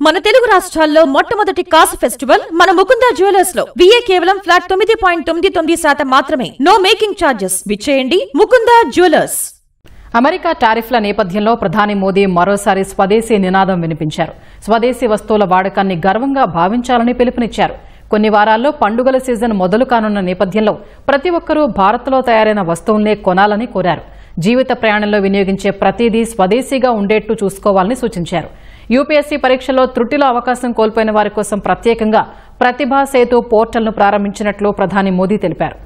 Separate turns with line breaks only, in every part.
మన తెలుగు రాష్ట్రాల్లో మొట్టమొదటి కాసు ఫెస్టివల్ మన ముకుందా జ్యువెలర్స్ లో VA కేవలం ఫ్లాట్ 9.99% మాత్రమే. No making charges. విచ్చేయండి ముకుందా జ్యువెలర్స్.
అమెరికా టారిఫ్ల నేపథ్యంలో ప్రధాని మోదీ మరోసారి స్వదేశీ నినాదం వినిపించారు. స్వదేశీ వస్తువుల వాడకాన్ని గర్వంగా భావించాలని పిలుపునిచ్చారు. కొన్ని వారాల్లో పండుగల సీజన్ మొదలు కానున్న నేపథ్యంలో ప్రతి ఒక్కరూ భారత్లో తయారైన వస్తువుల్నే కొనాలని కోరారు. జీవిత ప్రయాణంలో వినియోగించే ప్రతిదీ స్వదేశీగా ఉండేట్టు చూసుకోవాలని సూచించారు. యూపీఎస్సీ పరీక్షలో త్రుటిలో అవకాశం కోల్పోయిన వారి కోసం ప్రత్యేకంగా ప్రతిభా సేతు పోర్టల్ను ప్రారంభించినట్లు ప్రధాని మోదీ తెలిపారు.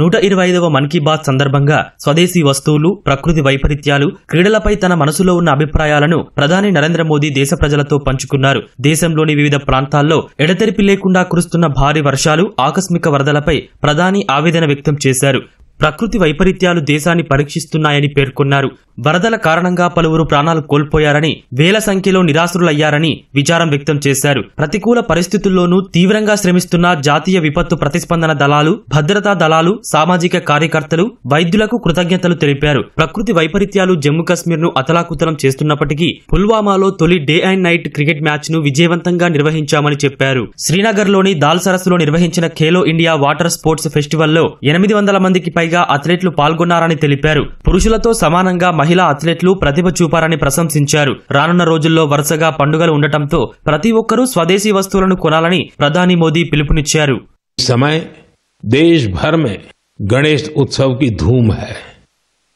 125వ మన్ కీ బాత్ సందర్భంగా స్వదేశీ వస్తువులు, ప్రకృతి వైపరీత్యాలు, క్రీడలపై తన మనసులో ఉన్న అభిప్రాయాలను ప్రధాని నరేంద్ర మోదీ దేశ ప్రజలతో పంచుకున్నారు. దేశంలోని వివిధ ప్రాంతాల్లో ఎడతెరిపి లేకుండా కురుస్తున్న భారీ వర్షాలు, ఆకస్మిక వరదలపై ప్రధాని ఆవేదన వ్యక్తం చేశారు. ప్రకృతి వైపరీత్యాలు దేశాన్ని పరీక్షిస్తున్నాయని పేర్కొన్నారు. వరదల కారణంగా పలువురు ప్రాణాలు కోల్పోయారని, వేల సంఖ్యలో నిరాశ్రులయ్యారని విచారం వ్యక్తం చేశారు. ప్రతికూల పరిస్థితుల్లోనూ తీవ్రంగా శ్రమిస్తున్న జాతీయ విపత్తు ప్రతిస్పందన దళాలు, భద్రతా దళాలు, సామాజిక కార్యకర్తలు, వైద్యులకు కృతజ్ఞతలు తెలిపారు. ప్రకృతి వైపరీత్యాలు జమ్మూ కశ్మీర్ ను అతలాకుతలం చేస్తున్నప్పటికీ పుల్వామాలో తొలి day and night cricket match ను విజయవంతంగా నిర్వహించామని చెప్పారు. శ్రీనగర్లోని దాల్ సరస్సులో నిర్వహించిన ఖేలో ఇండియా వాటర్ స్పోర్ట్స్ ఫెస్టివల్లో 800 మందికి పైగా అథ్లెట్లు పాల్గొన్నారని తెలిపారు. పురుషులతో సమానంగా మహిళా అథ్లెట్లు ప్రతిభ చూపారని ప్రశంసించారు. రానున్న రోజుల్లో వరుసగా పండుగలు ఉండటంతో ప్రతి ఒక్కరూ స్వదేశీ వస్తువులను కొనాలని ప్రధాని మోదీ పిలుపునిచ్చారు.
समय देश भर में गणेश उत्सव की धूम है.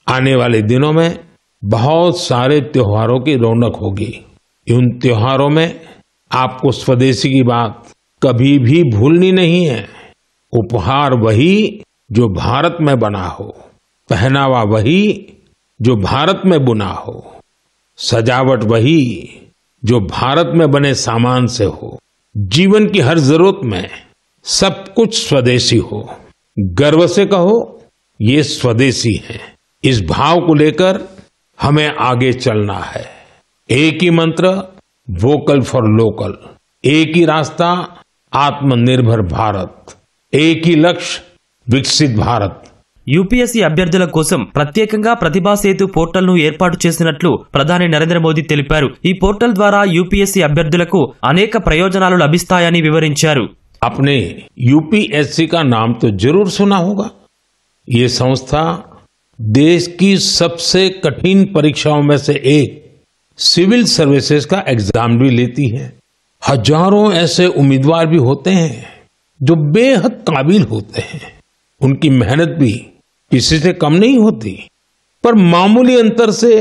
आने वाले दिनों में बहुत सारे त्योहारों की रौनक होगी. उन त्योहारों में आपको स्वदेशी की बात कभी भी भूलनी नहीं है. उपहार वही जो भारत में बना हो, पहनावा वही जो भारत में बुना हो, सजावट वही जो भारत में बने सामान से हो, जीवन की हर जरूरत में सब कुछ स्वदेशी हो. गर्व से कहो ये स्वदेशी है. इस भाव को लेकर हमें आगे चलना है. एक ही मंत्र वोकल फॉर लोकल, एक ही रास्ता आत्मनिर्भर भारत, एक ही लक्ष्य వికసిత్ భారత్.
యూపీఎస్సీ అభ్యర్థుల కోసం ప్రత్యేకంగా ప్రతిభా సేతు పోర్టల్ ను ఏర్పాటు చేసినట్లు ప్రధాని నరేంద్ర మోదీ తెలిపారు. ఈ పోర్టల్ ద్వారా యూపీఎస్సీ అభ్యర్థులకు అనేక ప్రయోజనాలు లభిస్తాయని వివరించారు.
आपने यूपीएससी का नाम तो जरूर सुना होगा. ये संस्था देश की सबसे कठिन परीक्षाओं में से एक सिविल सर्विसेज का एग्जाम भी लेती है. हजारों ऐसे उम्मीदवार भी होते हैं जो बेहद काबिल होते हैं. उनकी मेहनत भी किसी से कम नहीं होती, पर मामूली अंतर से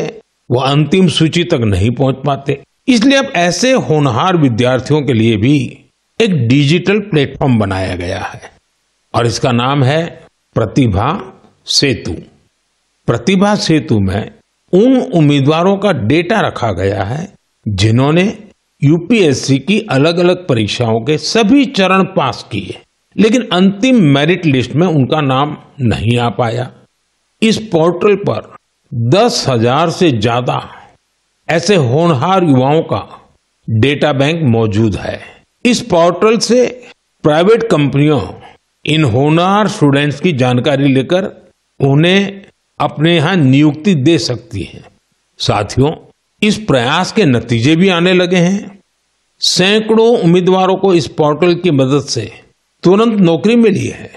वो अंतिम सूची तक नहीं पहुंच पाते. इसलिए अब ऐसे होनहार विद्यार्थियों के लिए भी एक डिजिटल प्लेटफॉर्म बनाया गया है और इसका नाम है प्रतिभा सेतु. प्रतिभा सेतु में उन उम्मीदवारों का डेटा रखा गया है जिन्होंने यूपीएससी की अलग अलग परीक्षाओं के सभी चरण पास किए, लेकिन अंतिम मेरिट लिस्ट में उनका नाम नहीं आ पाया. इस पोर्टल पर 10,000 से ज्यादा ऐसे होनहार युवाओं का डेटा बैंक मौजूद है. इस पोर्टल से प्राइवेट कंपनियां इन होनहार स्टूडेंट्स की जानकारी लेकर उन्हें अपने यहां नियुक्ति दे सकती है. साथियों, इस प्रयास के नतीजे भी आने लगे हैं. सैकड़ों उम्मीदवारों को इस पोर्टल की मदद से तुरंत नौकरी मिली है.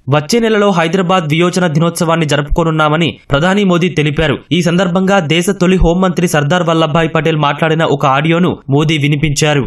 వచ్చే నెలలో హైదరాబాద్ వియోచన దినోత్సవాన్ని జరుపుకోనున్నామని ప్రధాని మోదీ తెలిపారు. ఈ సందర్భంగా దేశ తొలి హోంమంత్రి సర్దార్ వల్లభాయ్ పటేల్ మాట్లాడిన ఒక ఆడియోను మోదీ వినిపించారు.